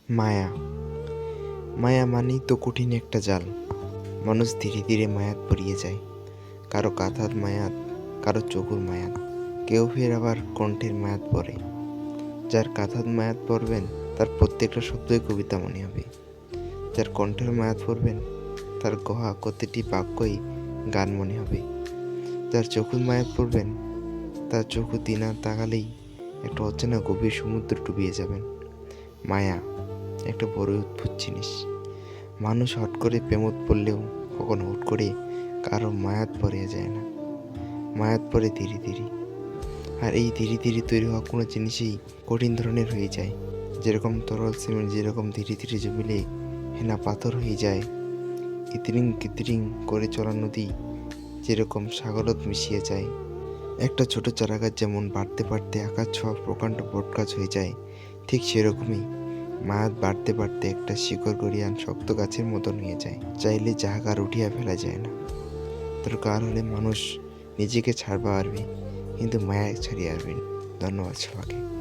মায়া মায়া মানেই তো কঠিন একটা জাল। মানুষ ধীরে ধীরে মায়াত পড়িয়ে যায়, কারো কাঁথার মায়াত, কারো চোখের মায়াত, কেউ ফের আবার কণ্ঠের মায়াত পড়ে। যার কাঁথার মায়াত পড়বেন তার প্রত্যেকটা শব্দই কবিতা মনে হবে। যার কণ্ঠের মায়াত পড়বেন তার গহা প্রতিটি বাক্যই গান মনে হবে। যার চোখের মায়াত পড়বেন তার চোখে দিনা তাকালেই একটা অচেনা গভীর সমুদ্র ডুবিয়ে যাবেন। মায়া একটা বড় অদ্ভুত জিনিস। মানুষ হট করে প্রেমত পড়লেও কখনো হুট করে কারো মায়াত পড়ে যায় না, মায়াত পড়ে ধীরে ধীরে। আর এই ধীরে ধীরে তৈরি হওয়া কোনো জিনিসই কঠিন ধরনের হয়ে যায়। যেরকম তরল সিমেন্ট যেরকম ধীরে ধীরে জমিলে হেনা পাথর হয়ে যায়, ইতিরিং কিতিরিং করে চলা নদী যেরকম সাগরত মিশিয়ে যায়। একটা ছোট চারাগাছ যেমন বাড়তে বাড়তে আকাশ ছোঁয়া প্রকাণ্ড বটগাছ হয়ে যায়, ঠিক সেরকমই মায়াত বাড়তে বাড়তে একটা শিকড় গড়িয়ান শক্ত গাছের মতন হয়ে যায়। চাইলে জাহাগার উঠিয়া ফেলা যায় না। দরকার হলে মানুষ নিজেকে ছাড়বা পারবে, কিন্তু মায়া ছাড়িয়ে আসবে না। ধন্যবাদ সবাইকে।